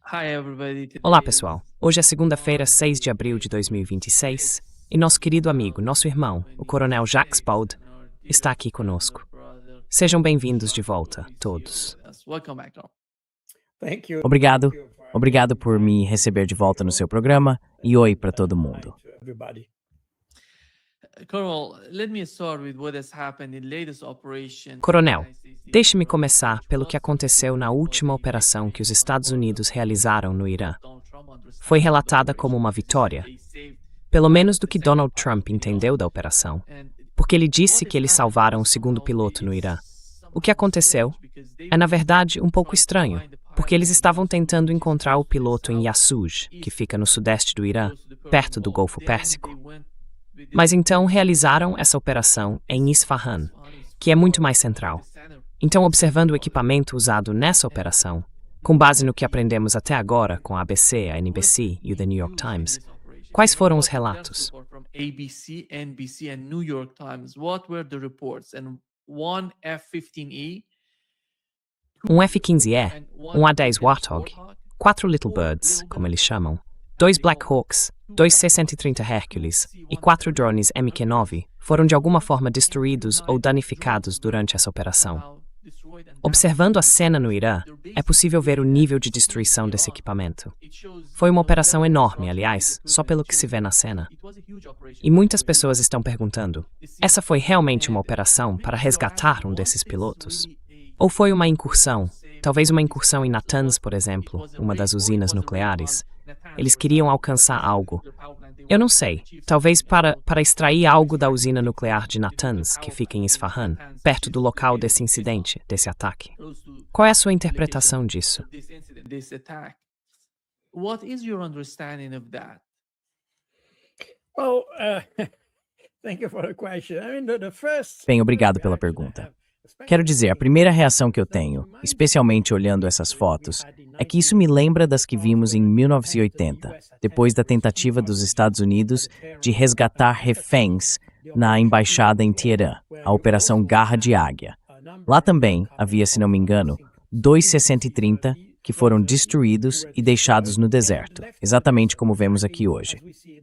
Hi everybody. Olá, Today is pessoal. Hoje é segunda-feira, 6 de abril de 2026, e nosso querido amigo, nosso irmão, o Coronel Jacques Baud, our está dear aqui conosco. brother. Sejam bem-vindos de volta, todos. Welcome back, Tom. Thank you. Obrigado. Thank you for Obrigado por me inviting receber de volta no seu me. programa e oi para todo Hi mundo. to everybody. Colonel, let me start with what has happened in latest operation. Coronel, deixe-me começar pelo que aconteceu na última operação que os Estados Unidos realizaram no Irã. Foi relatada como uma vitória, pelo menos do que Donald Trump entendeu da operação, porque ele disse que eles salvaram o segundo piloto no Irã. O que aconteceu é, na verdade, um pouco estranho, porque eles estavam tentando encontrar o piloto em Yassuj, que fica no sudeste do Irã, perto do Golfo Pérsico. Mas então realizaram essa operação em Isfahan, que é muito mais central. Então, observando o equipamento usado nessa operação, com base no que aprendemos até agora com a ABC, a NBC e o The New York Times, quais foram os relatos? ABC, NBC and New York Times. What were the reports? And one F-15E, Um F-15E, um A-10 Warthog, 4 Little Birds, como eles chamam, 2 Black Hawks, 2 C-130 Hercules e 4 drones Mk-9 foram de alguma forma destruídos ou danificados durante essa operação. Observando a cena no Irã, é possível ver o nível de destruição desse equipamento. Foi uma operação enorme, aliás, só pelo que se vê na cena. E muitas pessoas estão perguntando: essa foi realmente uma operação para resgatar um desses pilotos? Ou foi uma incursão, talvez uma incursão em Natanz, por exemplo, uma das usinas nucleares? Eles queriam alcançar algo. Eu não sei, talvez para extrair algo da usina nuclear de Natanz, que fica em Isfahan, perto do local desse incidente, desse ataque. Qual é a sua interpretação disso? This attack. What is your understanding of that? Well, thank you for the question. I mean, the first. Bem, obrigado pela pergunta. Quero dizer, a primeira reação que eu tenho, especialmente olhando essas fotos, é que isso me lembra das que vimos em 1980, depois da tentativa dos Estados Unidos de resgatar reféns na embaixada em Teherã, a Operação Garra de Águia. Lá também havia, se não me engano, 2 C-130 que foram destruídos e deixados no deserto, exatamente como vemos aqui hoje.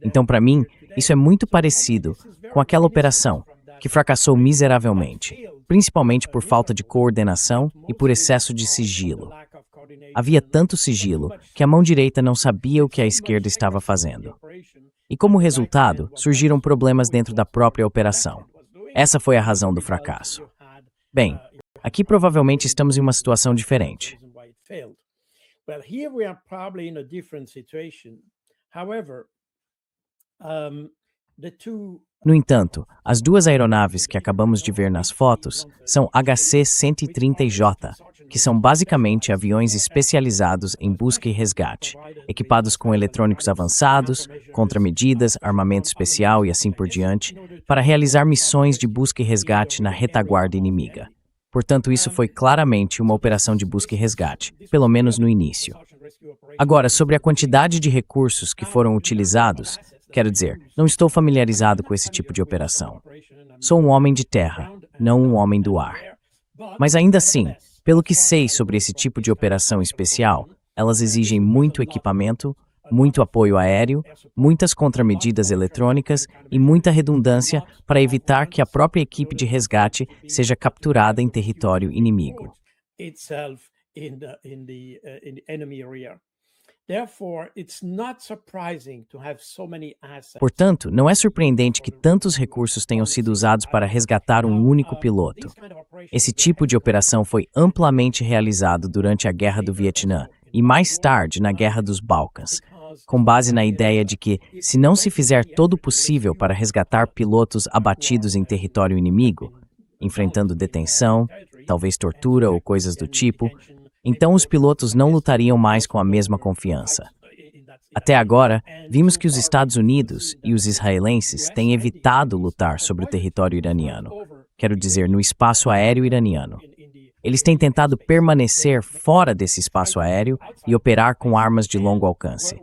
Então, para mim, isso é muito parecido com aquela operação que fracassou miseravelmente, principalmente por falta de coordenação e por excesso de sigilo. Havia tanto sigilo que a mão direita não sabia o que a esquerda estava fazendo. E como resultado, surgiram problemas dentro da própria operação. Essa foi a razão do fracasso. Bem, aqui provavelmente estamos em uma situação diferente. Well, here we are probably in a different situation. However, the two. No entanto, as duas aeronaves que acabamos de ver nas fotos são HC-130J, que são basicamente aviões especializados em busca e resgate, equipados com eletrônicos avançados, contramedidas, armamento especial e assim por diante, para realizar missões de busca e resgate na retaguarda inimiga. Portanto, isso foi claramente uma operação de busca e resgate, pelo menos no início. Agora, sobre a quantidade de recursos que foram utilizados, quero dizer, não estou familiarizado com esse tipo de operação. Sou um homem de terra, não um homem do ar. Mas ainda assim, pelo que sei sobre esse tipo de operação especial, elas exigem muito equipamento, muito apoio aéreo, muitas contramedidas eletrônicas e muita redundância para evitar que a própria equipe de resgate seja capturada em território inimigo. Portanto, não é surpreendente que tantos recursos tenham sido usados para resgatar um único piloto. Esse tipo de operação foi amplamente realizado durante a Guerra do Vietnã e mais tarde na Guerra dos Balcãs, com base na ideia de que, se não se fizer todo o possível para resgatar pilotos abatidos em território inimigo, enfrentando detenção, talvez tortura ou coisas do tipo, então os pilotos não lutariam mais com a mesma confiança. Até agora, vimos que os Estados Unidos e os israelenses têm evitado lutar sobre o território iraniano, quero dizer, no espaço aéreo iraniano. Eles têm tentado permanecer fora desse espaço aéreo e operar com armas de longo alcance.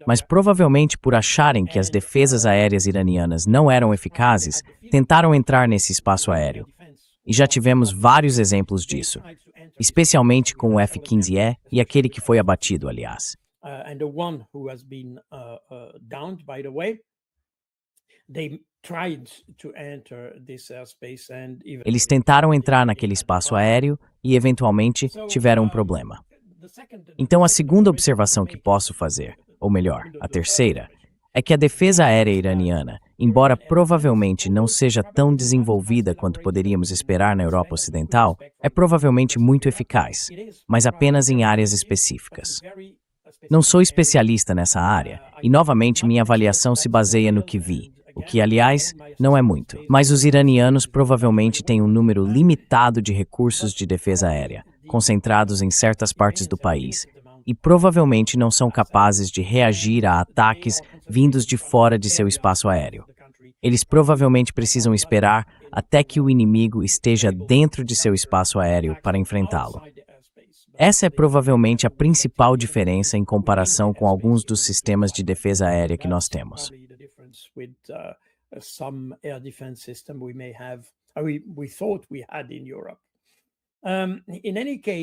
Mas provavelmente por acharem que as defesas aéreas iranianas não eram eficazes, tentaram entrar nesse espaço aéreo. E já tivemos vários exemplos disso, especialmente com o F-15E e aquele que foi abatido, aliás. And the one who has been downed, by the way, they tried to enter this airspace and even Eles tentaram entrar naquele espaço aéreo e, eventualmente, tiveram um problema. Então, a segunda observação que posso fazer, ou melhor, a terceira, é que a defesa aérea iraniana, embora provavelmente não seja tão desenvolvida quanto poderíamos esperar na Europa Ocidental, é provavelmente muito eficaz, mas apenas em áreas específicas. Não sou especialista nessa área, e novamente minha avaliação se baseia no que vi, o que, aliás, não é muito. Mas os iranianos provavelmente têm um número limitado de recursos de defesa aérea, concentrados em certas partes do país, e provavelmente não são capazes de reagir a ataques vindos de fora de seu espaço aéreo. Eles provavelmente precisam esperar até que o inimigo esteja dentro de seu espaço aéreo para enfrentá-lo. Essa é provavelmente a principal diferença em comparação com alguns dos sistemas de defesa aérea que nós temos.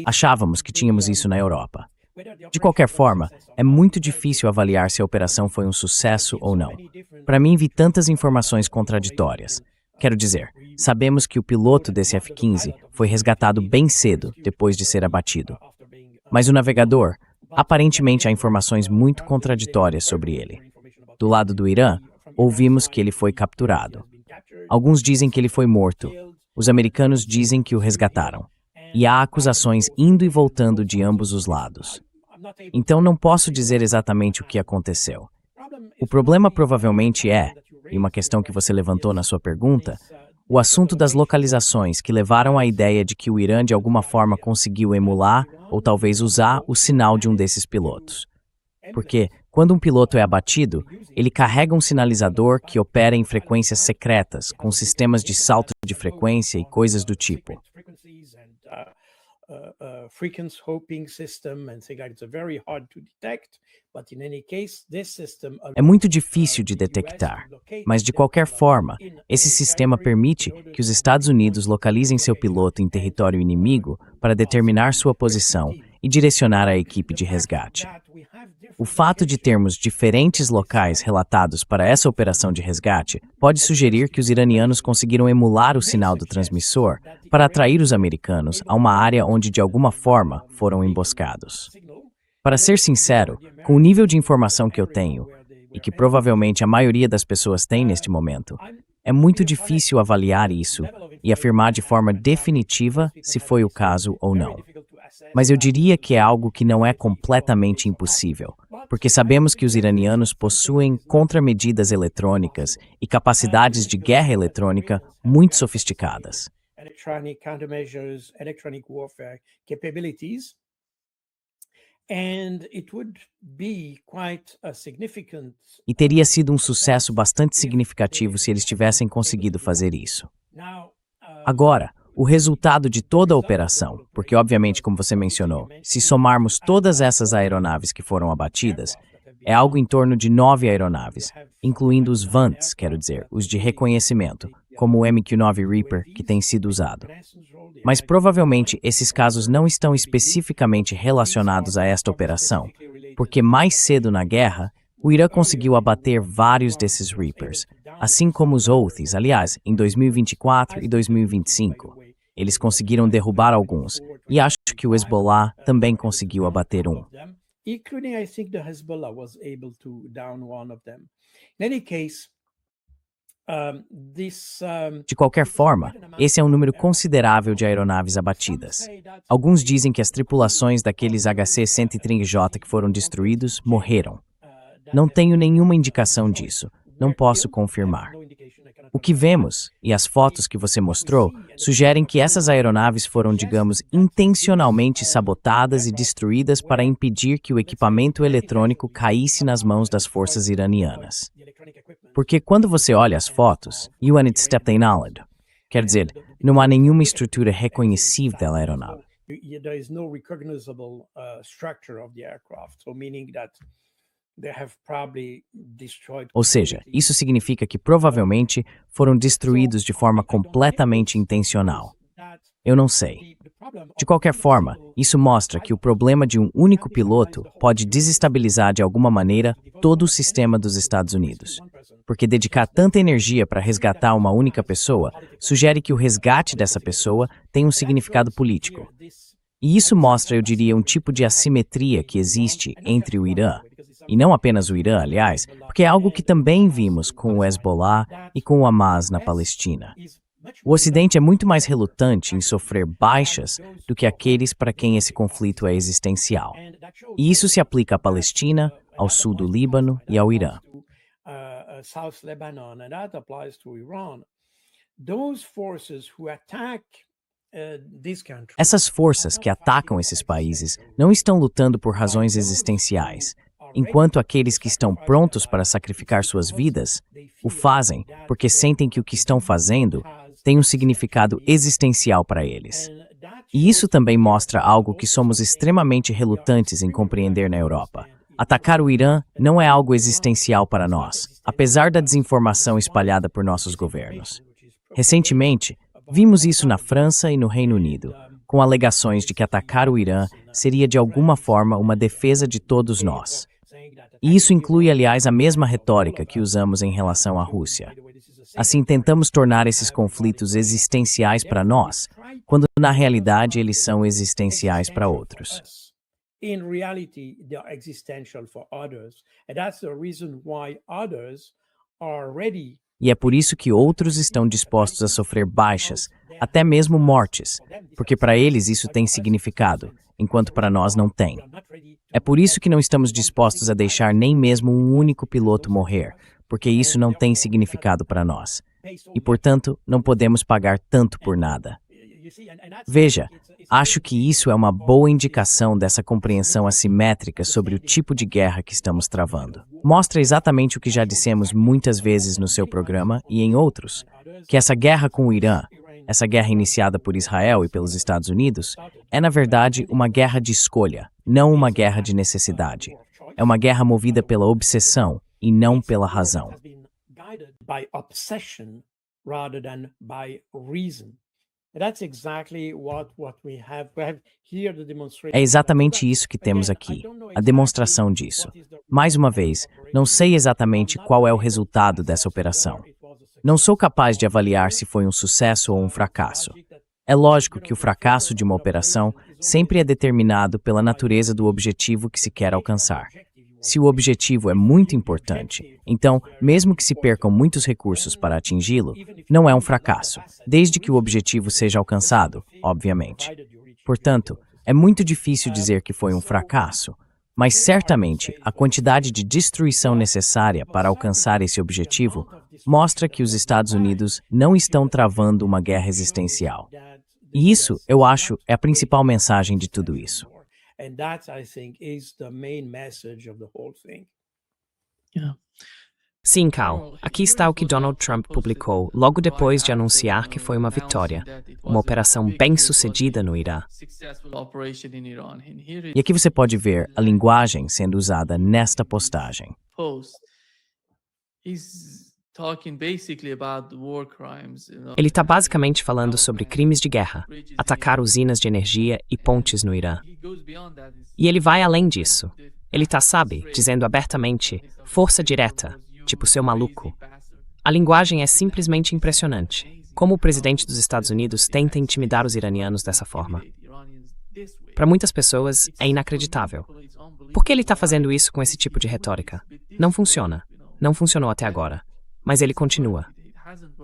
Achávamos que tínhamos isso na Europa. De qualquer forma, é muito difícil avaliar se a operação foi um sucesso ou não. Para mim, vi tantas informações contraditórias. Quero dizer, sabemos que o piloto desse F-15 foi resgatado bem cedo depois de ser abatido. Mas o navegador, aparentemente há informações muito contraditórias sobre ele. Do lado do Irã, ouvimos que ele foi capturado. Alguns dizem que ele foi morto. Os americanos dizem que o resgataram. E há acusações indo e voltando de ambos os lados. Então não posso dizer exatamente o que aconteceu. O problema provavelmente é, e uma questão que você levantou na sua pergunta, o assunto das localizações que levaram à ideia de que o Irã de alguma forma conseguiu emular ou talvez usar o sinal de um desses pilotos. Porque, quando um piloto é abatido, ele carrega um sinalizador que opera em frequências secretas, com sistemas de salto de frequência e coisas do tipo. Frequency hoping system and things like it's very hard to detect, but in any case, this system É muito difícil de detectar, mas de qualquer forma, esse sistema permite que os Estados Unidos localizem seu piloto em território inimigo para determinar sua posição e direcionar a equipe de resgate. O fato de termos diferentes locais relatados para essa operação de resgate pode sugerir que os iranianos conseguiram emular o sinal do transmissor para atrair os americanos a uma área onde de alguma forma foram emboscados. Para ser sincero, com o nível de informação que eu tenho, e que provavelmente a maioria das pessoas tem neste momento, é muito difícil avaliar isso e afirmar de forma definitiva se foi o caso ou não. Mas eu diria que é algo que não é completamente impossível, porque sabemos que os iranianos possuem contramedidas eletrônicas e capacidades de guerra eletrônica muito sofisticadas. electronic countermeasures, electronic warfare capabilities. And it would be quite a significant. E teria sido um sucesso bastante significativo se eles tivessem conseguido fazer isso. Agora, o resultado de toda a operação, porque obviamente, como você mencionou, se somarmos todas essas aeronaves que foram abatidas, é algo em torno de 9 aeronaves, incluindo os VANTs, quero dizer, os de reconhecimento, como o MQ-9 Reaper, que tem sido usado. Mas provavelmente esses casos não estão especificamente relacionados a esta operação, porque mais cedo na guerra, o Irã conseguiu abater vários desses Reapers, assim como os Houthis, aliás, em 2024 e 2025. Eles conseguiram derrubar alguns, e acho que o Hezbollah também conseguiu abater um. Including, I think, the Hezbollah was able to down one of them. In any case, De qualquer forma, esse é um número considerável de aeronaves abatidas. Alguns dizem que as tripulações daqueles HC-130J que foram destruídos morreram. Não tenho nenhuma indicação disso. Não posso confirmar. O que vemos, e as fotos que você mostrou, sugerem que essas aeronaves foram, digamos, intencionalmente sabotadas e destruídas para impedir que o equipamento eletrônico caísse nas mãos das forças iranianas. Porque quando você olha as fotos, quer dizer, não há nenhuma estrutura reconhecível da aeronave. there is no recognizable structure of the aircraft, so meaning that they have probably destroyed. Ou seja, isso significa que provavelmente foram destruídos de forma completamente intencional. Eu não sei. De qualquer forma, isso mostra que o problema de um único piloto pode desestabilizar de alguma maneira todo o sistema dos Estados Unidos. Porque dedicar tanta energia para resgatar uma única pessoa sugere que o resgate dessa pessoa tem um significado político. E isso mostra, eu diria, um tipo de assimetria que existe entre o Irã, e não apenas o Irã, aliás, porque é algo que também vimos com o Hezbollah e com o Hamas na Palestina. O Ocidente é muito mais relutante em sofrer baixas do que aqueles para quem esse conflito é existencial. E isso se aplica à Palestina, ao sul do Líbano e ao Irã. South Lebanon, and that applies to Iran. Those forces who attack these countries. Essas forças que atacam esses países não estão lutando por razões existenciais, enquanto aqueles que estão prontos para sacrificar suas vidas o fazem porque sentem que o que estão fazendo tem um significado existencial para eles. E isso também mostra algo que somos extremamente relutantes em compreender na Europa. Atacar o Irã não é algo existencial para nós, apesar da desinformação espalhada por nossos governos. Recentemente, vimos isso na França e no Reino Unido, com alegações de que atacar o Irã seria de alguma forma uma defesa de todos nós. E isso inclui, aliás, a mesma retórica que usamos em relação à Rússia. Assim, tentamos tornar esses conflitos existenciais para nós, quando na realidade eles são existenciais para outros. In reality, they are existential for others. And that's the reason why others are ready. E é por isso que outros estão dispostos a sofrer baixas, até mesmo mortes, porque para eles isso tem significado, enquanto para nós não tem. É por isso que não estamos dispostos a deixar nem mesmo um único piloto morrer, porque isso não tem significado para nós. E, portanto, não podemos pagar tanto por nada. Veja, acho que isso é uma boa indicação dessa compreensão assimétrica sobre o tipo de guerra que estamos travando. Mostra exatamente o que já dissemos muitas vezes no seu programa e em outros, que essa guerra com o Irã, essa guerra iniciada por Israel e pelos Estados Unidos, é na verdade uma guerra de escolha, não uma guerra de necessidade. É uma guerra movida pela obsessão e não pela razão. É exatamente isso que temos aqui, a demonstração disso. Mais uma vez, não sei exatamente qual é o resultado dessa operação. Não sou capaz de avaliar se foi um sucesso ou um fracasso. É lógico que o fracasso de uma operação sempre é determinado pela natureza do objetivo que se quer alcançar. Se o objetivo é muito importante, então, mesmo que se percam muitos recursos para atingi-lo, não é um fracasso, desde que o objetivo seja alcançado, obviamente. Portanto, é muito difícil dizer que foi um fracasso, mas certamente a quantidade de destruição necessária para alcançar esse objetivo mostra que os Estados Unidos não estão travando uma guerra existencial. E isso, eu acho, é a principal mensagem de tudo isso. And that, I think, is the main message of the whole thing. Yeah. Sim, Cal. Aqui está o que Donald Trump publicou logo depois de anunciar que foi uma vitória, uma operação bem-sucedida no Irã. E aqui você pode ver a linguagem sendo usada nesta postagem. Ele está basicamente falando sobre crimes de guerra, atacar usinas de energia e pontes no Irã. E ele vai além disso. Ele está, sabe, dizendo abertamente, força direta, tipo seu maluco. A linguagem é simplesmente impressionante. Como o presidente dos Estados Unidos tenta intimidar os iranianos dessa forma. Para muitas pessoas, é inacreditável. Por que ele está fazendo isso com esse tipo de retórica? Não funciona. Não funcionou até agora. Mas ele continua.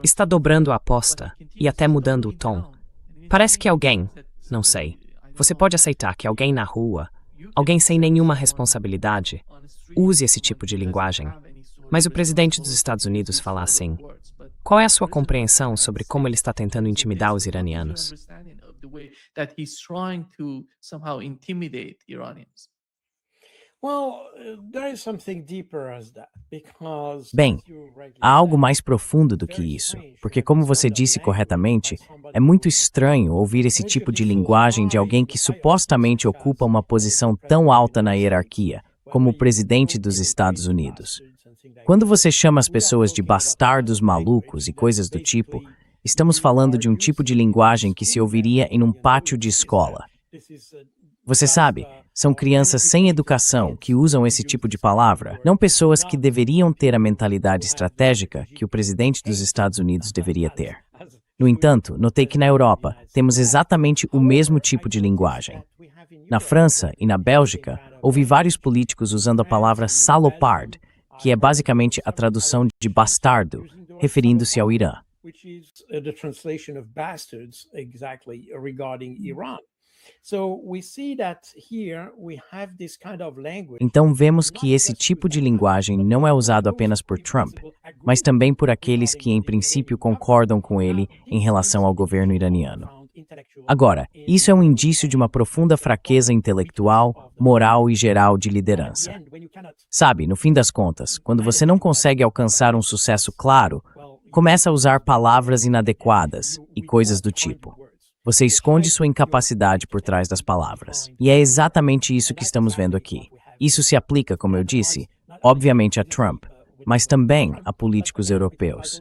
Está dobrando a aposta e até mudando o tom. Parece que alguém, não sei, você pode aceitar que alguém na rua, alguém sem nenhuma responsabilidade, use esse tipo de linguagem. Mas o presidente dos Estados Unidos fala assim. Qual é a sua compreensão sobre como ele está tentando intimidar os iranianos? Bem, há algo mais profundo do que isso, porque como você disse corretamente, é muito estranho ouvir esse tipo de linguagem de alguém que supostamente ocupa uma posição tão alta na hierarquia, como o presidente dos Estados Unidos. Quando você chama as pessoas de bastardos malucos e coisas do tipo, estamos falando de um tipo de linguagem que se ouviria em um pátio de escola. Você sabe, são crianças sem educação que usam esse tipo de palavra, não pessoas que deveriam ter a mentalidade estratégica que o presidente dos Estados Unidos deveria ter. No entanto, notei que na Europa temos exatamente o mesmo tipo de linguagem. Na França e na Bélgica, ouvi vários políticos usando a palavra salopard, que é basicamente a tradução de bastardo, referindo-se ao Irã. Which is the translation of bastards exactly regarding Iran. So we see that here we have this kind of language. Então vemos que esse tipo de linguagem não é usado apenas por Trump, mas também por aqueles que em princípio concordam com ele em relação ao governo iraniano. Agora, isso é um indício de uma profunda fraqueza intelectual, moral e geral de liderança. Sabe, no fim das contas, quando você não consegue alcançar um sucesso claro, começa a usar palavras inadequadas e coisas do tipo. Você esconde sua incapacidade por trás das palavras. E é exatamente isso que estamos vendo aqui. Isso se aplica, como eu disse, obviamente a Trump, mas também a políticos europeus.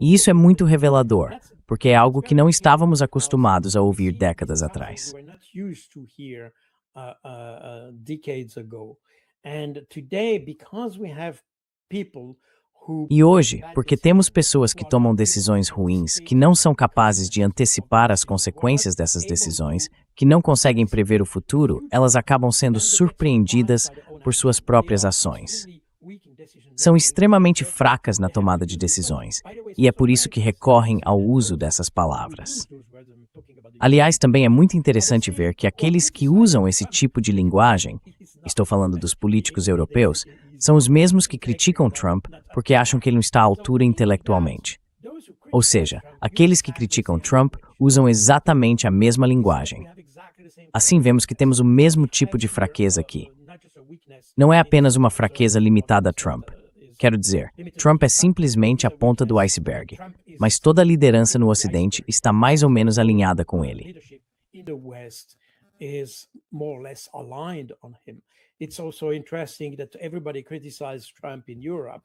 E isso é muito revelador, porque é algo que não estávamos acostumados a ouvir décadas atrás. E hoje, porque temos pessoas que tomam decisões ruins, que não são capazes de antecipar as consequências dessas decisões, que não conseguem prever o futuro, elas acabam sendo surpreendidas por suas próprias ações. São extremamente fracas na tomada de decisões, e é por isso que recorrem ao uso dessas palavras. Aliás, também é muito interessante ver que aqueles que usam esse tipo de linguagem, estou falando dos políticos europeus, são os mesmos que criticam Trump porque acham que ele não está à altura intelectualmente. Ou seja, aqueles que criticam Trump usam exatamente a mesma linguagem. Assim vemos que temos o mesmo tipo de fraqueza aqui. Não é apenas uma fraqueza limitada a Trump. Quero dizer, Trump é simplesmente a ponta do iceberg, mas toda a liderança no Ocidente está mais ou menos alinhada com ele.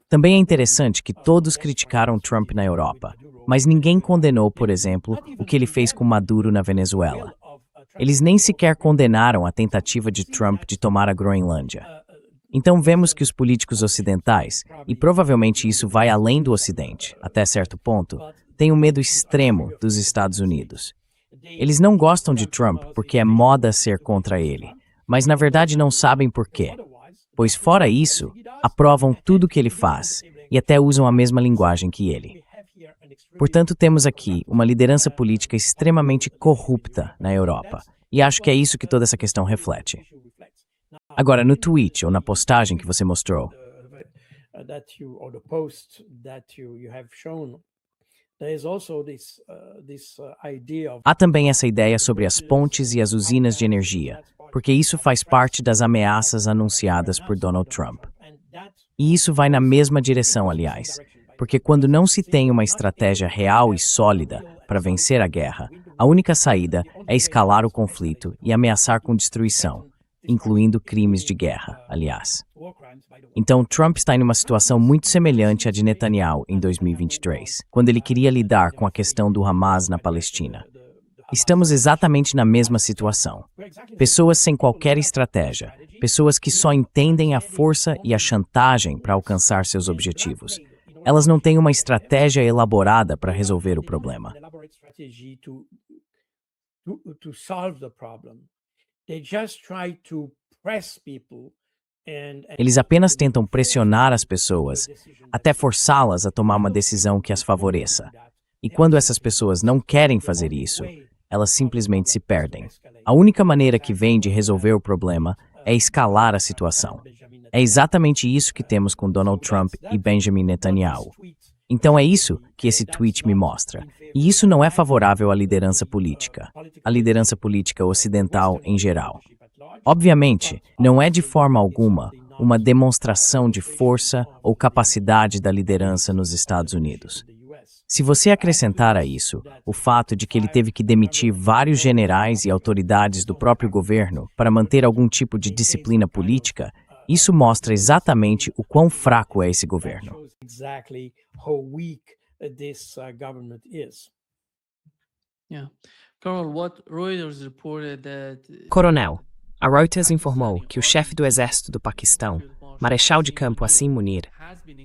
Também é interessante que todos criticaram Trump na Europa, mas ninguém condenou, por exemplo, o que ele fez com Maduro na Venezuela. Eles nem sequer condenaram a tentativa de Trump de tomar a Groenlândia. Então vemos que os políticos ocidentais, e provavelmente isso vai além do Ocidente, até certo ponto, têm um medo extremo dos Estados Unidos. Eles não gostam de Trump porque é moda ser contra ele, mas na verdade não sabem por quê. Pois fora isso, aprovam tudo que ele faz e até usam a mesma linguagem que ele. Portanto, temos aqui uma liderança política extremamente corrupta na Europa, e acho que é isso que toda essa questão reflete. Agora, no tweet ou na postagem que você mostrou, há também essa ideia sobre as pontes e as usinas de energia, porque isso faz parte das ameaças anunciadas por Donald Trump. E isso vai na mesma direção, aliás, porque quando não se tem uma estratégia real e sólida para vencer a guerra, a única saída é escalar o conflito e ameaçar com destruição, incluindo crimes de guerra, aliás. Então, Trump está em uma situação muito semelhante à de Netanyahu em 2023, quando ele queria lidar com a questão do Hamas na Palestina. Estamos exatamente na mesma situação. Pessoas sem qualquer estratégia, pessoas que só entendem a força e a chantagem para alcançar seus objetivos. Elas não têm uma estratégia elaborada para resolver o problema. Eles apenas tentam pressionar as pessoas até forçá-las a tomar uma decisão que as favoreça. E quando essas pessoas não querem fazer isso, elas simplesmente se perdem. A única maneira que vem de resolver o problema é escalar a situação. É exatamente isso que temos com Donald Trump e Benjamin Netanyahu. Então é isso que esse tweet me mostra. E isso não é favorável à liderança política ocidental em geral. Obviamente, não é de forma alguma uma demonstração de força ou capacidade da liderança nos Estados Unidos. Se você acrescentar a isso o fato de que ele teve que demitir vários generais e autoridades do próprio governo para manter algum tipo de disciplina política, isso mostra exatamente o quão fraco é esse governo. Yeah. Carol, what Reuters reported that Coronel, a Reuters informou que o chefe do exército do Paquistão, Marechal de Campo Asim Munir,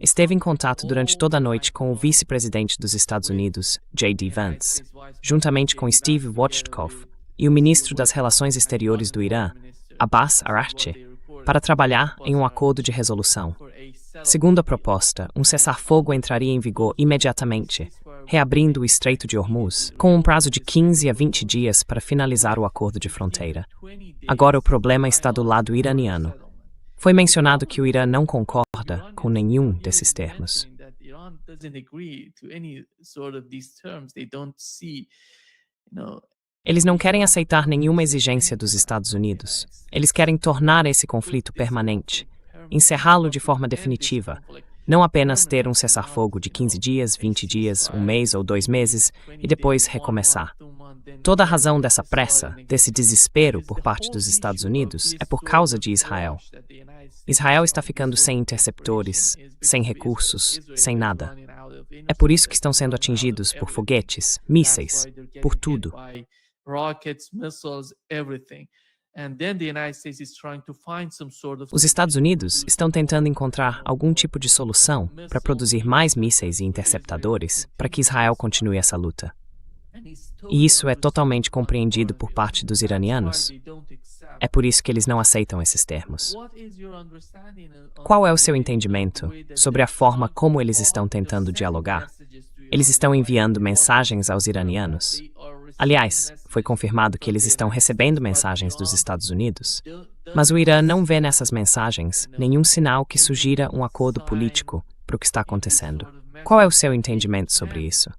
esteve em contato durante toda a noite com o vice-presidente dos Estados Unidos, J.D. Vance, juntamente com Steve Wojtkov e o ministro das Relações Exteriores do Irã, Abbas Araghchi, para trabalhar em um acordo de resolução. Segundo a proposta, um cessar-fogo entraria em vigor imediatamente, reabrindo o Estreito de Hormuz, com um prazo de 15 a 20 dias para finalizar o acordo de fronteira. Agora o problema está do lado iraniano. Foi mencionado que o Irã não concorda com nenhum desses termos. Eles não querem aceitar nenhuma exigência dos Estados Unidos. Eles querem tornar esse conflito permanente, encerrá-lo de forma definitiva, não apenas ter um cessar-fogo de 15 dias, 20 dias, um mês ou 2 meses e depois recomeçar. Toda a razão dessa pressa, desse desespero por parte dos Estados Unidos é por causa de Israel. Israel está ficando sem interceptores, sem recursos, sem nada. É por isso que estão sendo atingidos por foguetes, mísseis, por tudo. Os Estados Unidos estão tentando encontrar algum tipo de solução para produzir mais mísseis e interceptadores para que Israel continue essa luta. E isso é totalmente compreendido por parte dos iranianos. É por isso que eles não aceitam esses termos. Qual é o seu entendimento sobre a forma como eles estão tentando dialogar? Eles estão enviando mensagens aos iranianos. Aliás, foi confirmado que eles estão recebendo mensagens dos Estados Unidos, mas o Irã não vê nessas mensagens nenhum sinal que sugira um acordo político para o que está acontecendo. Qual é o seu entendimento sobre isso?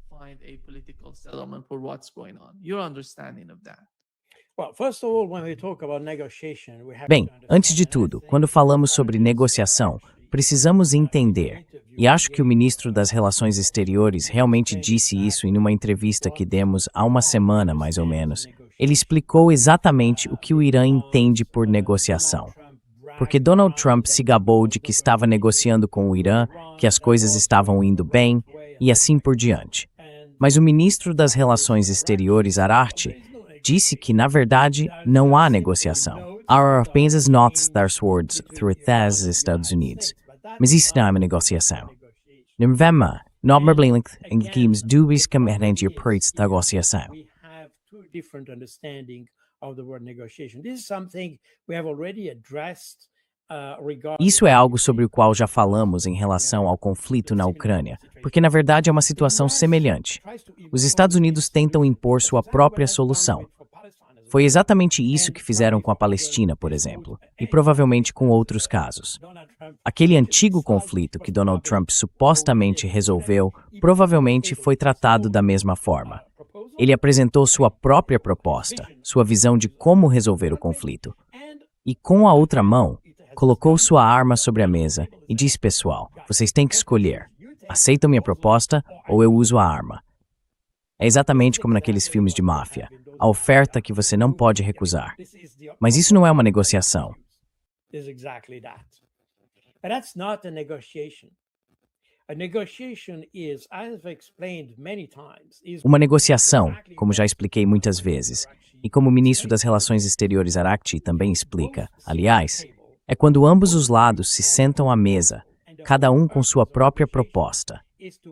Bem, antes de tudo, quando falamos sobre negociação, precisamos entender, e acho que o ministro das Relações Exteriores realmente disse isso em uma entrevista que demos há uma semana, mais ou menos. Ele explicou exatamente o que o Irã entende por negociação. Porque Donald Trump se gabou de que estava negociando com o Irã, que as coisas estavam indo bem, e assim por diante. Mas o ministro das Relações Exteriores, Araghchi, disse que, na verdade, não há negociação. Há apenas notas das words through os Estados Unidos. Mas isso não é uma negociação. Não vemos, não em que dúvidas que meramente preço da negociação. Isso é algo sobre o qual já falamos em relação ao conflito na Ucrânia, porque na verdade é uma situação semelhante. Os Estados Unidos tentam impor sua própria solução. Foi exatamente isso que fizeram com a Palestina, por exemplo, e provavelmente com outros casos. Aquele antigo conflito que Donald Trump supostamente resolveu provavelmente foi tratado da mesma forma. Ele apresentou sua própria proposta, sua visão de como resolver o conflito. E com a outra mão, colocou sua arma sobre a mesa e disse, pessoal, vocês têm que escolher. Aceitam minha proposta ou eu uso a arma? É exatamente como naqueles filmes de máfia. A oferta que você não pode recusar. Mas isso não é uma negociação. Uma negociação, como já expliquei muitas vezes, e como o ministro das Relações Exteriores Araghchi também explica, aliás, é quando ambos os lados se sentam à mesa, cada um com sua própria proposta.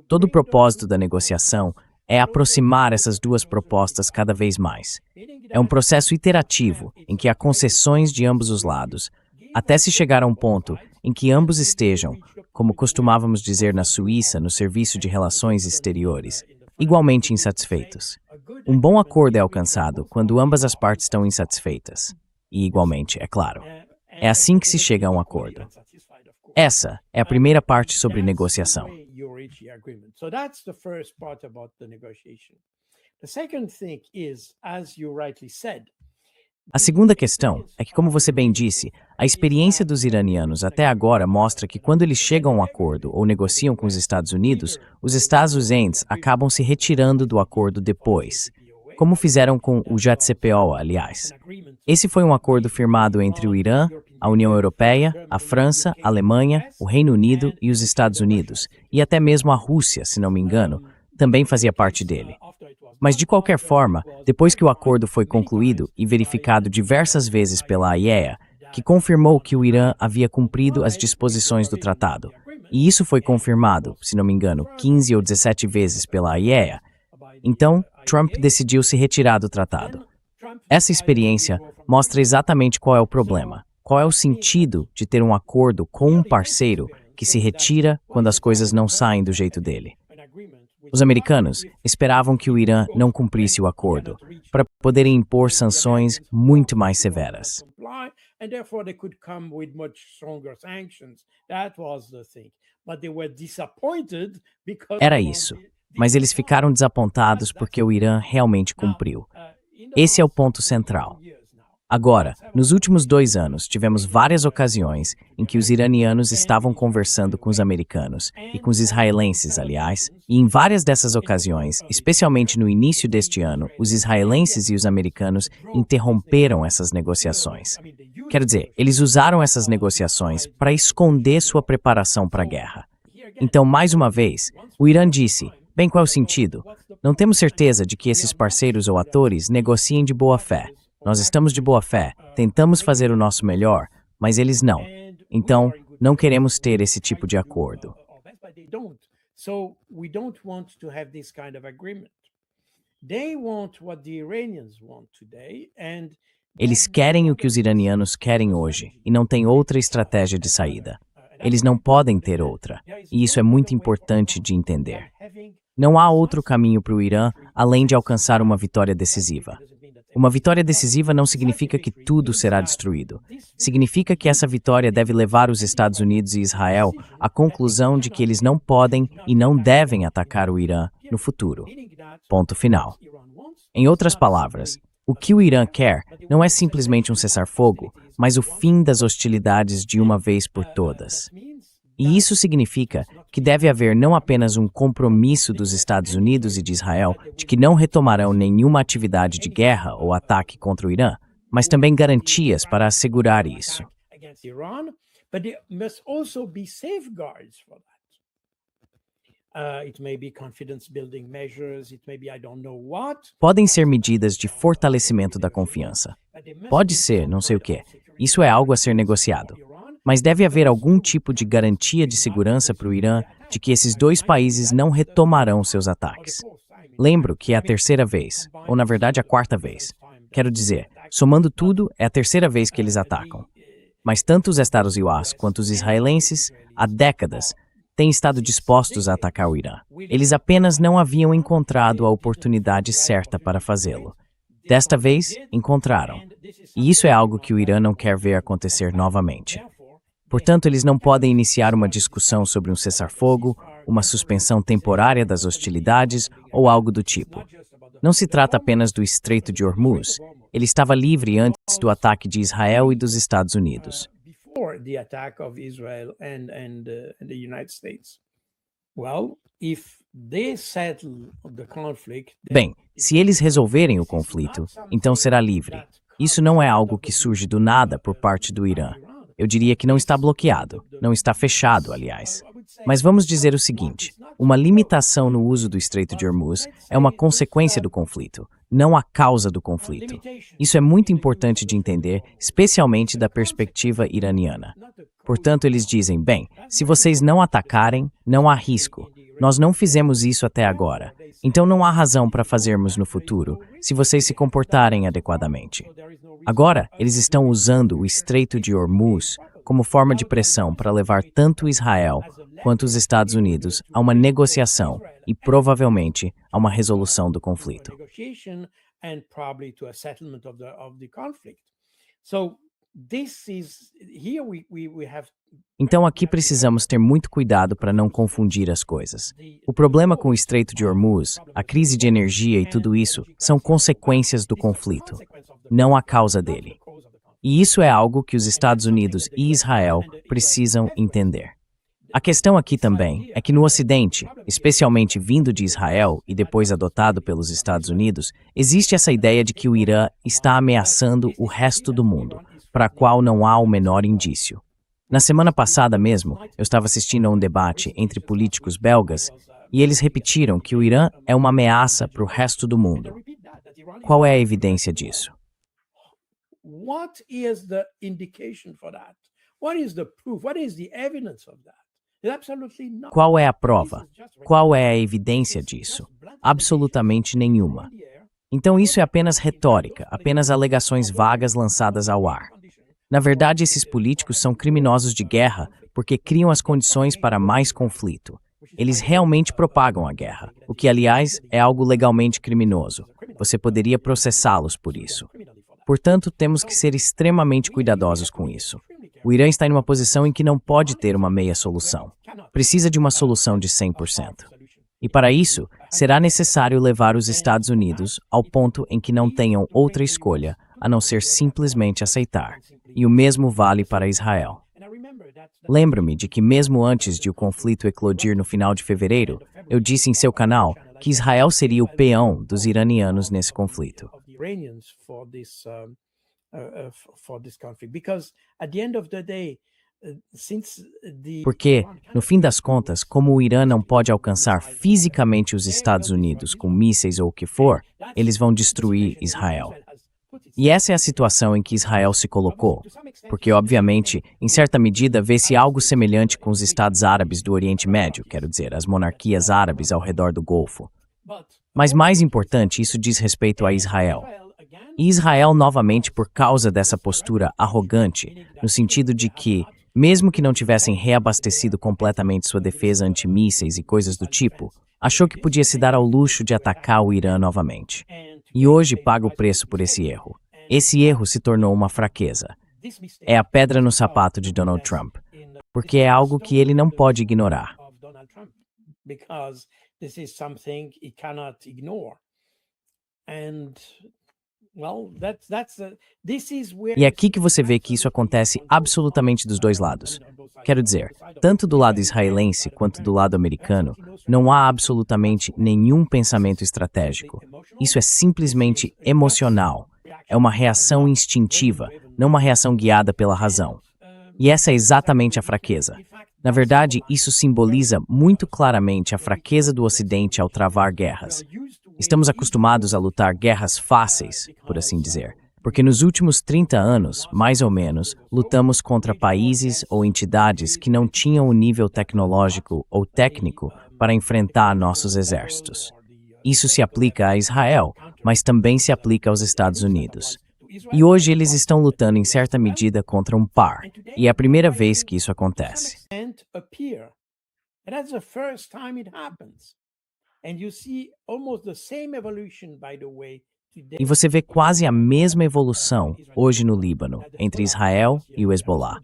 Todo o propósito da negociação é aproximar essas duas propostas cada vez mais. É um processo iterativo em que há concessões de ambos os lados, até se chegar a um ponto em que ambos estejam, como costumávamos dizer na Suíça, no Serviço de Relações Exteriores, igualmente insatisfeitos. Um bom acordo é alcançado quando ambas as partes estão insatisfeitas. E igualmente, é claro. É assim que se chega a um acordo. Essa é a primeira parte sobre negociação. A segunda questão é que, como você bem disse, a experiência dos iranianos até agora mostra que quando eles chegam a um acordo ou negociam com os Estados Unidos Unidos acabam se retirando do acordo depois, como fizeram com o JCPOA, aliás. Esse foi um acordo firmado entre o Irã, a União Europeia, a França, a Alemanha, o Reino Unido e os Estados Unidos, e até mesmo a Rússia, se não me engano, também fazia parte dele. Mas de qualquer forma, depois que o acordo foi concluído e verificado diversas vezes pela AIEA, que confirmou que o Irã havia cumprido as disposições do tratado, e isso foi confirmado, se não me engano, 15 ou 17 vezes pela AIEA, então Trump decidiu se retirar do tratado. Essa experiência mostra exatamente qual é o problema, qual é o sentido de ter um acordo com um parceiro que se retira quando as coisas não saem do jeito dele. Os americanos esperavam que o Irã não cumprisse o acordo, para poderem impor sanções muito mais severas. Era isso, mas eles ficaram desapontados porque o Irã realmente cumpriu. Esse é o ponto central. Agora, nos últimos 2 anos, tivemos várias ocasiões em que os iranianos estavam conversando com os americanos, e com os israelenses, aliás, e em várias dessas ocasiões, especialmente no início deste ano, os israelenses e os americanos interromperam essas negociações. Quer dizer, eles usaram essas negociações para esconder sua preparação para a guerra. Então, mais uma vez, o Irã disse: bem, qual é o sentido? Não temos certeza de que esses parceiros ou atores negociem de boa fé. Nós estamos de boa fé, tentamos fazer o nosso melhor, mas eles não. Então, não queremos ter esse tipo de acordo. Eles querem o que os iranianos querem hoje, e não tem outra estratégia de saída. Eles não podem ter outra, e isso é muito importante de entender. Não há outro caminho para o Irã além de alcançar uma vitória decisiva. Uma vitória decisiva não significa que tudo será destruído. Significa que essa vitória deve levar os Estados Unidos e Israel à conclusão de que eles não podem e não devem atacar o Irã no futuro. Ponto final. Em outras palavras, o que o Irã quer não é simplesmente um cessar-fogo, mas o fim das hostilidades de uma vez por todas. E isso significa que deve haver não apenas um compromisso dos Estados Unidos e de Israel de que não retomarão nenhuma atividade de guerra ou ataque contra o Irã, mas também garantias para assegurar isso. Podem ser medidas de fortalecimento da confiança. Pode ser, não sei o quê. Isso é algo a ser negociado. Mas deve haver algum tipo de garantia de segurança para o Irã de que esses 2 países não retomarão seus ataques. Lembro que é a 3ª vez, ou na verdade a 4ª vez. Quero dizer, somando tudo, é a 3ª vez que eles atacam. Mas tanto os Estados Unidos quanto os israelenses, há décadas, têm estado dispostos a atacar o Irã. Eles apenas não haviam encontrado a oportunidade certa para fazê-lo. Desta vez, encontraram. E isso é algo que o Irã não quer ver acontecer novamente. Portanto, eles não podem iniciar uma discussão sobre um cessar-fogo, uma suspensão temporária das hostilidades ou algo do tipo. Não se trata apenas do Estreito de Hormuz. Ele estava livre antes do ataque de Israel e dos Estados Unidos. Bem, se eles resolverem o conflito, então será livre. Isso não é algo que surge do nada por parte do Irã. Eu diria que não está bloqueado, não está fechado, aliás. Mas vamos dizer o seguinte: uma limitação no uso do Estreito de Hormuz é uma consequência do conflito, não a causa do conflito. Isso é muito importante de entender, especialmente da perspectiva iraniana. Portanto, eles dizem: bem, se vocês não atacarem, não há risco. Nós não fizemos isso até agora. Então não há razão para fazermos no futuro, se vocês se comportarem adequadamente. Agora, eles estão usando o Estreito de Hormuz como forma de pressão para levar tanto Israel quanto os Estados Unidos a uma negociação e, provavelmente, a uma resolução do conflito. Então aqui precisamos ter muito cuidado para não confundir as coisas. O problema com o Estreito de Hormuz, a crise de energia e tudo isso são consequências do conflito, não a causa dele. E isso é algo que os Estados Unidos e Israel precisam entender. A questão aqui também é que no Ocidente, especialmente vindo de Israel e depois adotado pelos Estados Unidos, existe essa ideia de que o Irã está ameaçando o resto do mundo, para a qual não há o menor indício. Na semana passada mesmo, eu estava assistindo a um debate entre políticos belgas E eles repetiram que o Irã é uma ameaça para o resto do mundo. Qual é a evidência disso? What is the indication for that? What is the proof? What is the evidence of that? Absolutely not. Qual é a prova? Qual é a evidência disso? Absolutamente nenhuma. Então isso é apenas retórica, apenas alegações vagas lançadas ao ar. Na verdade, esses políticos são criminosos de guerra porque criam as condições para mais conflito. Eles realmente propagam a guerra, o que, aliás, é algo legalmente criminoso. Você poderia processá-los por isso. Portanto, temos que ser extremamente cuidadosos com isso. O Irã está em uma posição em que não pode ter uma meia solução. Precisa de uma solução de 100%. E para isso, será necessário levar os Estados Unidos ao ponto em que não tenham outra escolha a não ser simplesmente aceitar. E o mesmo vale para Israel. Lembro-me de que mesmo antes de o conflito eclodir no final de fevereiro, eu disse em seu canal que Israel seria o peão dos iranianos nesse conflito. Porque, no fim das contas, como o Irã não pode alcançar fisicamente os Estados Unidos com mísseis ou o que for, eles vão destruir Israel. E essa é a situação em que Israel se colocou, porque, obviamente, em certa medida, vê-se algo semelhante com os Estados Árabes do Oriente Médio, quero dizer, as monarquias árabes ao redor do Golfo. Mas mais importante, isso diz respeito a Israel. E Israel, novamente, por causa dessa postura arrogante, no sentido de que, mesmo que não tivessem reabastecido completamente sua defesa antimísseis e coisas do tipo, achou que podia se dar ao luxo de atacar o Irã novamente. E hoje paga o preço por esse erro. Esse erro se tornou uma fraqueza. É a pedra no sapato de Donald Trump, porque é algo que ele não pode ignorar. E é aqui que você vê que isso acontece absolutamente dos dois lados. Quero dizer, tanto do lado israelense quanto do lado americano, não há absolutamente nenhum pensamento estratégico. Isso é simplesmente emocional. É uma reação instintiva, não uma reação guiada pela razão. E essa é exatamente a fraqueza. Na verdade, isso simboliza muito claramente a fraqueza do Ocidente ao travar guerras. Estamos acostumados a lutar guerras fáceis, por assim dizer, porque nos últimos 30 anos, mais ou menos, lutamos contra países ou entidades que não tinham o nível tecnológico ou técnico para enfrentar nossos exércitos. Isso se aplica a Israel, mas também se aplica aos Estados Unidos. E hoje eles estão lutando em certa medida contra um par, e é a primeira vez que isso acontece. E você vê quase a mesma evolução hoje no Líbano, entre Israel e o Hezbollah.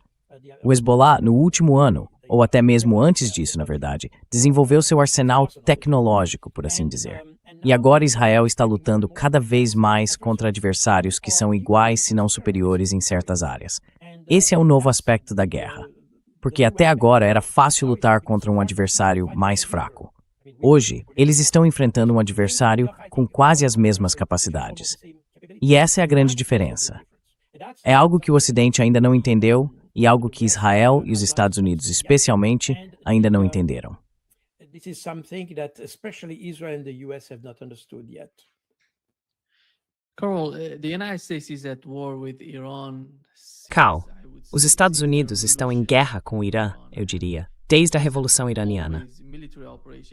O Hezbollah, no último ano, ou até mesmo antes disso, na verdade, desenvolveu seu arsenal tecnológico, por assim dizer. E agora Israel está lutando cada vez mais contra adversários que são iguais, se não superiores, em certas áreas. Esse é o novo aspecto da guerra. Porque até agora era fácil lutar contra um adversário mais fraco. Hoje, eles estão enfrentando um adversário com quase as mesmas capacidades. E essa é a grande diferença. É algo que o Ocidente ainda não entendeu e algo que Israel e os Estados Unidos, especialmente, ainda não entenderam. This is something that especially Israel and the US have not understood yet. Carl, the United States is at war with Iran. Carl, os Estados Unidos estão em guerra com o Irã, eu diria, desde a Revolução Iraniana.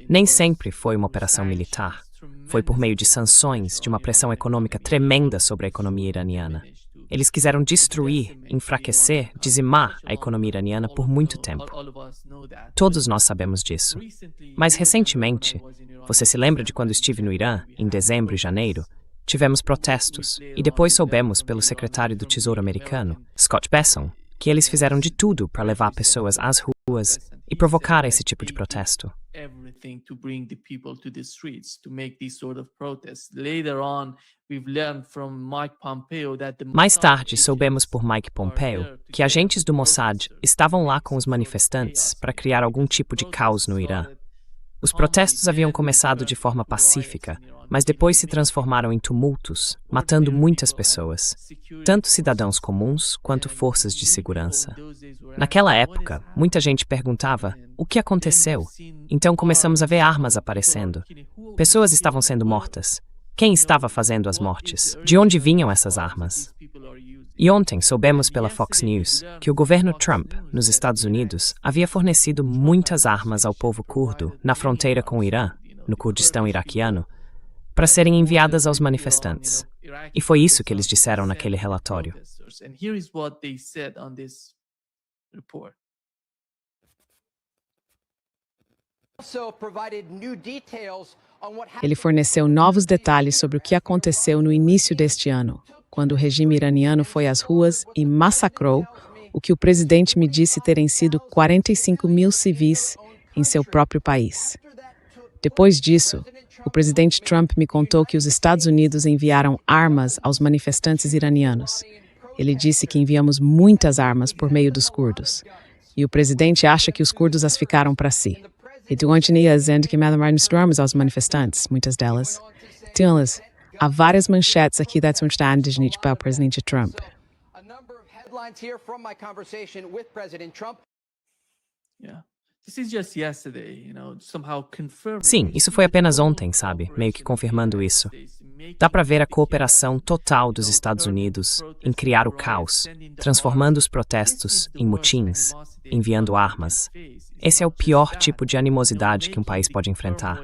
Nem sempre foi uma operação militar. Foi por meio de sanções, de uma pressão econômica tremenda sobre a economia iraniana. Eles quiseram destruir, enfraquecer, dizimar a economia iraniana por muito tempo. Todos nós sabemos disso. Mas recentemente, você se lembra de quando estive no Irã, em dezembro e janeiro? Tivemos protestos, e depois soubemos pelo secretário do Tesouro americano, Scott Bessent, que eles fizeram de tudo para levar pessoas às ruas e provocar esse tipo de protesto. Mais tarde, soubemos por Mike Pompeo que agentes do Mossad estavam lá com os manifestantes para criar algum tipo de caos no Irã. Os protestos haviam começado de forma pacífica, mas depois se transformaram em tumultos, matando muitas pessoas, tanto cidadãos comuns quanto forças de segurança. Naquela época, muita gente perguntava: o que aconteceu? Então começamos a ver armas aparecendo. Pessoas estavam sendo mortas. Quem estava fazendo as mortes? De onde vinham essas armas? E ontem soubemos pela Fox News que o governo Trump, nos Estados Unidos, havia fornecido muitas armas ao povo curdo na fronteira com o Irã, no Kurdistão iraquiano, para serem enviadas aos manifestantes. E foi isso que eles disseram naquele relatório. Ele forneceu novos detalhes sobre o que aconteceu no início deste ano, quando o regime iraniano foi às ruas e massacrou o que o presidente me disse terem sido 45 mil civis em seu próprio país. Depois disso, o presidente Trump me contou que os Estados Unidos enviaram armas aos manifestantes iranianos. Ele disse que enviamos muitas armas por meio dos curdos. E o presidente acha que os curdos as ficaram para si. E durante dizendo que mandaram armas aos manifestantes, muitas delas. Tê-las. Há várias manchetes aqui da distintas para o presidente Trump. Sim, isso foi apenas ontem, sabe? Meio que confirmando isso. Dá para ver a cooperação total dos Estados Unidos em criar o caos, transformando os protestos em motins, enviando armas. Esse é o pior tipo de animosidade que um país pode enfrentar.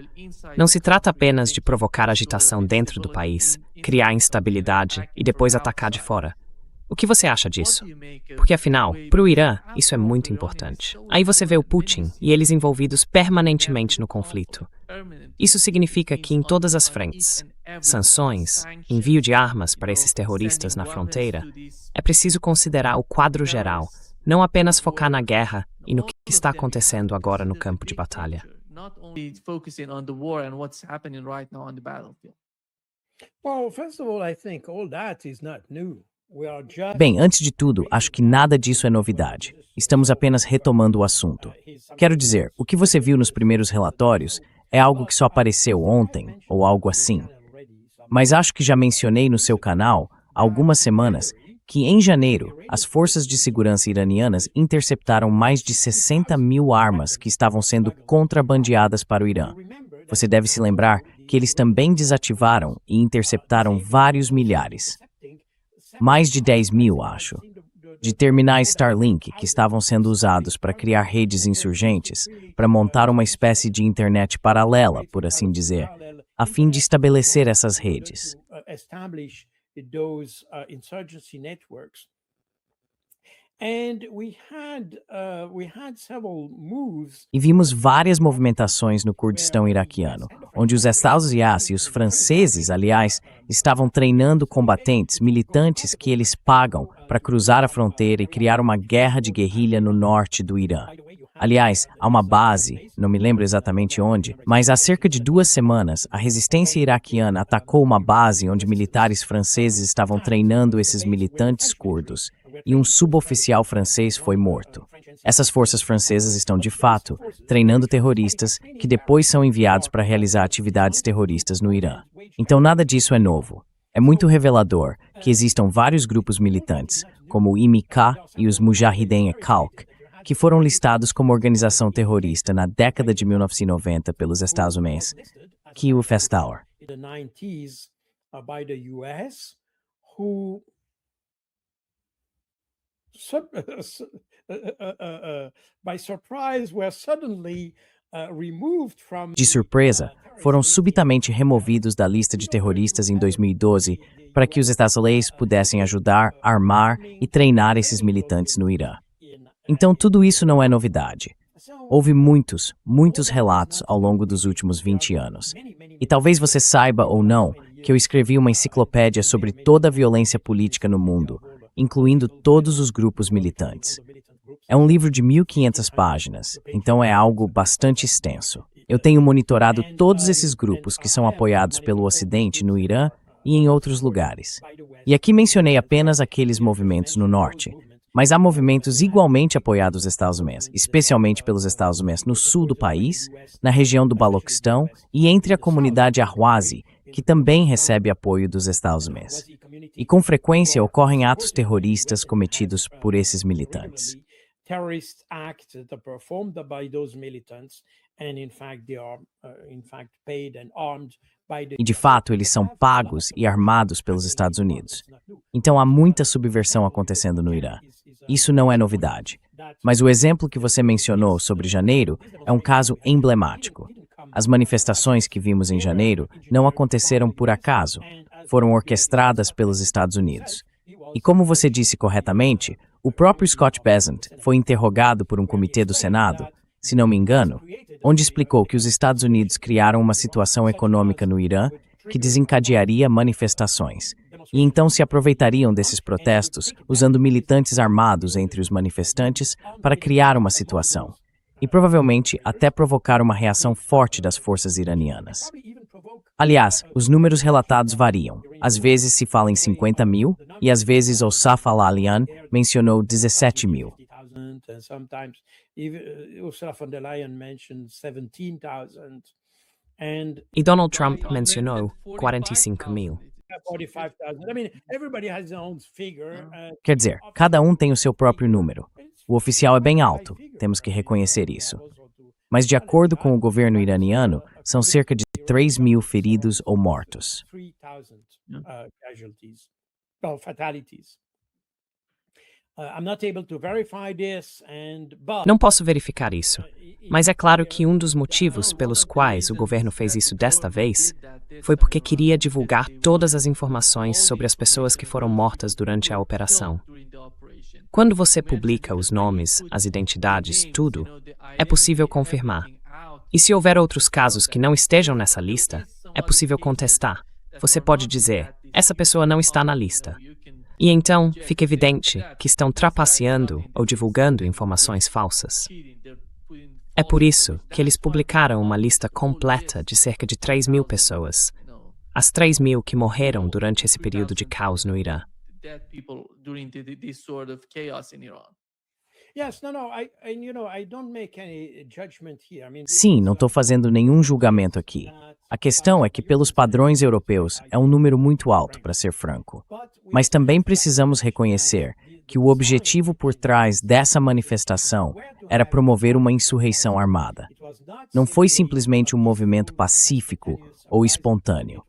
Não se trata apenas de provocar agitação dentro do país, criar instabilidade e depois atacar de fora. O que você acha disso? Porque, afinal, para o Irã, isso é muito importante. Aí você vê o Putin e eles envolvidos permanentemente no conflito. Isso significa que em todas as frentes, sanções, envio de armas para esses terroristas na fronteira, é preciso considerar o quadro geral, não apenas focar na guerra e no que está acontecendo agora no campo de batalha. Bem, antes de tudo, acho que nada disso é novidade. Estamos apenas retomando o assunto. Quero dizer, o que você viu nos primeiros relatórios é algo que só apareceu ontem, ou algo assim. Mas acho que já mencionei no seu canal, há algumas semanas, que em janeiro, as forças de segurança iranianas interceptaram mais de 60 mil armas que estavam sendo contrabandeadas para o Irã. Você deve se lembrar que eles também desativaram e interceptaram vários milhares. Mais de 10 mil, acho, de terminais Starlink que estavam sendo usados para criar redes insurgentes, para montar uma espécie de internet paralela, por assim dizer, a fim de estabelecer essas redes. E vimos várias movimentações no Kurdistão iraquiano, onde os Estados Unidos e os franceses, aliás, estavam treinando combatentes, militantes que eles pagam para cruzar a fronteira e criar uma guerra de guerrilha no norte do Irã. Aliás, há uma base, não me lembro exatamente onde, mas há cerca de 2 semanas, a resistência iraquiana atacou uma base onde militares franceses estavam treinando esses militantes curdos, e um suboficial francês foi morto. Essas forças francesas estão, de fato, treinando terroristas que depois são enviados para realizar atividades terroristas no Irã. Então nada disso é novo. É muito revelador que existam vários grupos militantes, como o IMK e os Mujahideen Khalq, que foram listados como organização terrorista na década de 1990 pelos Estados Unidos, que o Festower. De surpresa, foram subitamente removidos da lista de terroristas em 2012 para que os Estados Unidos pudessem ajudar, armar e treinar esses militantes no Irã. Então tudo isso não é novidade. Houve muitos relatos ao longo dos últimos 20 anos. E talvez você saiba ou não que eu escrevi uma enciclopédia sobre toda a violência política no mundo, incluindo todos os grupos militantes. É um livro de 1.500 páginas, então é algo bastante extenso. Eu tenho monitorado todos esses grupos que são apoiados pelo Ocidente no Irã e em outros lugares. E aqui mencionei apenas aqueles movimentos no norte, Mas há movimentos igualmente apoiados dos Estados Unidos, especialmente pelos Estados Unidos no sul do país, na região do Baloquistão e entre a comunidade Ahwazi, que também recebe apoio dos Estados Unidos. E com frequência ocorrem atos terroristas cometidos por esses militantes. Terrorist acts that are performed by those militants, and in fact they are paid and armed by the. E de fato eles são pagos e armados pelos Estados Unidos. Então há muita subversão acontecendo no Irã. Isso não é novidade. Mas o exemplo que você mencionou sobre janeiro é um caso emblemático. As manifestações que vimos em janeiro não aconteceram por acaso, foram orquestradas pelos Estados Unidos. E como você disse corretamente, o próprio Scott Bessent foi interrogado por um comitê do Senado, se não me engano, onde explicou que os Estados Unidos criaram uma situação econômica no Irã que desencadearia manifestações, e então se aproveitariam desses protestos usando militantes armados entre os manifestantes para criar uma situação, e provavelmente até provocar uma reação forte das forças iranianas. Aliás, os números relatados variam. Às vezes se fala em 50 mil e às vezes Osaf al-Alian mencionou 17 mil. E Donald Trump mencionou 45 mil. Quer dizer, cada um tem o seu próprio número. O oficial é bem alto, temos que reconhecer isso. Mas de acordo com o governo iraniano, são cerca de 3 mil feridos ou mortos. Não posso verificar isso, mas é claro que um dos motivos pelos quais o governo fez isso desta vez foi porque queria divulgar todas as informações sobre as pessoas que foram mortas durante a operação. Quando você publica os nomes, as identidades, tudo, é possível confirmar. E se houver outros casos que não estejam nessa lista, é possível contestar. Você pode dizer, essa pessoa não está na lista. E então fica evidente que estão trapaceando ou divulgando informações falsas. É por isso que eles publicaram uma lista completa de cerca de 3 mil pessoas. As 3 mil que morreram durante esse período de caos no Irã. Sim, não estou fazendo nenhum julgamento aqui. A questão é que, pelos padrões europeus, é um número muito alto, para ser franco. Mas também precisamos reconhecer que o objetivo por trás dessa manifestação era promover uma insurreição armada. Não foi simplesmente um movimento pacífico ou espontâneo.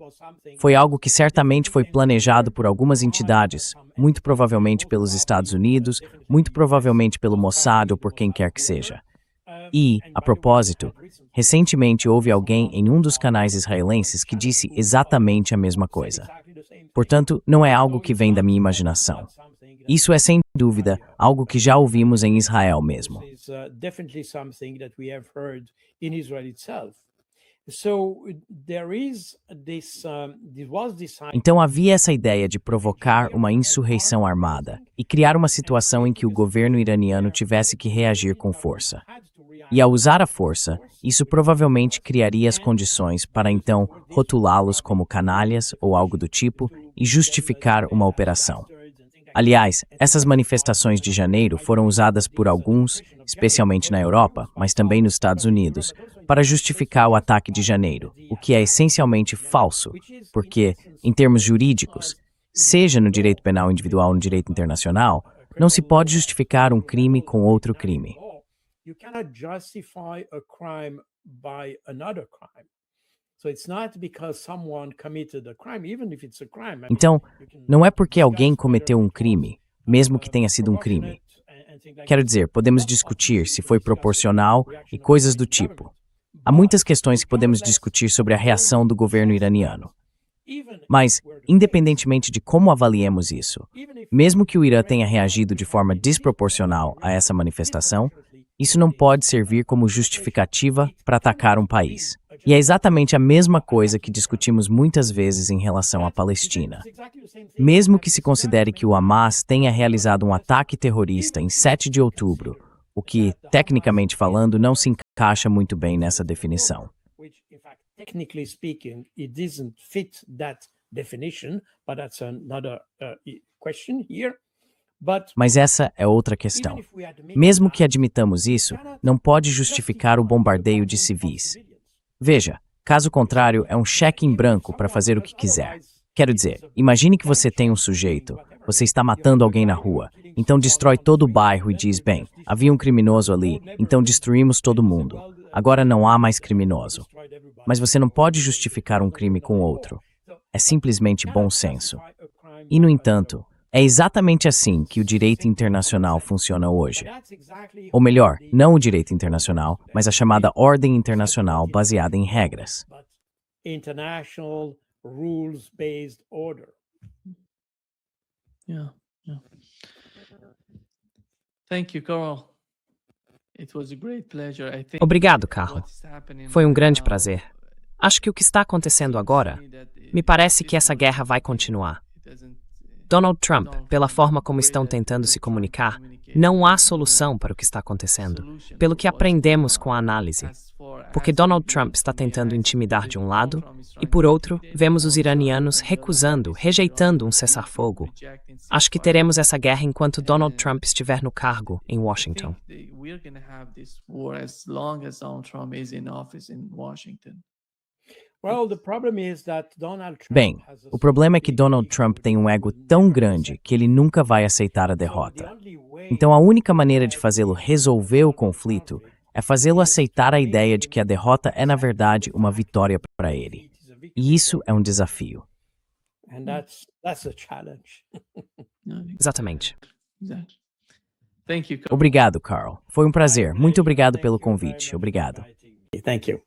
Foi algo que certamente foi planejado por algumas entidades, muito provavelmente pelos Estados Unidos, muito provavelmente pelo Mossad ou por quem quer que seja. E, a propósito, recentemente houve alguém em um dos canais israelenses que disse exatamente a mesma coisa. Portanto, não é algo que vem da minha imaginação. Isso é, sem dúvida, algo que já ouvimos em Israel mesmo. Então havia essa ideia de provocar uma insurreição armada e criar uma situação em que o governo iraniano tivesse que reagir com força. E ao usar a força, isso provavelmente criaria as condições para então rotulá-los como canalhas ou algo do tipo e justificar uma operação. Aliás, essas manifestações de janeiro foram usadas por alguns, especialmente na Europa, mas também nos Estados Unidos, para justificar o ataque de janeiro, o que é essencialmente falso, porque, em termos jurídicos, seja no direito penal individual ou no direito internacional, não se pode justificar um crime com outro crime. You cannot justify a crime by another crime. So it's not because someone committed a crime, even if it's a crime. Então, não é porque alguém cometeu um crime, mesmo que tenha sido um crime. Quero dizer, podemos discutir se foi proporcional e coisas do tipo. Há muitas questões que podemos discutir sobre a reação do governo iraniano. Mas, independentemente de como avaliemos isso, mesmo que o Irã tenha reagido de forma desproporcional a essa manifestação, isso não pode servir como justificativa para atacar um país. E é exatamente a mesma coisa que discutimos muitas vezes em relação à Palestina. Mesmo que se considere que o Hamas tenha realizado um ataque terrorista em 7 de outubro, o que, tecnicamente falando, não se encaixa muito bem nessa definição. Technically speaking, it doesn't fit that definition, but that's another question here. Mas essa é outra questão. Mesmo que admitamos isso, não pode justificar o bombardeio de civis. Veja, caso contrário, é um cheque em branco para fazer o que quiser. Quero dizer, imagine que você tem um sujeito, você está matando alguém na rua, então destrói todo o bairro e diz, bem, havia um criminoso ali, então destruímos todo mundo. Agora não há mais criminoso. Mas você não pode justificar um crime com outro. É simplesmente bom senso. E, no entanto, é exatamente assim que o direito internacional funciona hoje. Ou melhor, não o direito internacional, mas a chamada ordem internacional baseada em regras. International rules-based order. Yeah. Thank you, Carl. It was a great pleasure. I think Obrigado, Carl. what is happening Foi um grande now prazer. Acho que o que está acontecendo agora, me parece que essa guerra vai continuar. Donald Trump, pela forma como estão tentando se comunicar, não há solução para o que está acontecendo, pelo que aprendemos com a análise. Porque Donald Trump está tentando intimidar de um lado, e por outro, vemos os iranianos rejeitando um cessar-fogo. Acho que teremos essa guerra enquanto Donald Trump estiver no cargo em Washington. we're going to have this war as long as Donald Trump is in office in Washington. Well, the problem is that Donald Trump Bem, has a o problema é que Donald Trump tem um ego tão grande que ele nunca vai aceitar a derrota. Então a única maneira de fazê-lo resolver o conflito é fazê-lo aceitar a ideia de que a derrota é, na verdade, uma vitória para ele. E isso é um desafio. and that's a challenge. Exatamente. Exactly. Thank you, Carl. Obrigado, Carl. Foi um prazer. Muito obrigado pelo convite. Obrigado. Thank you.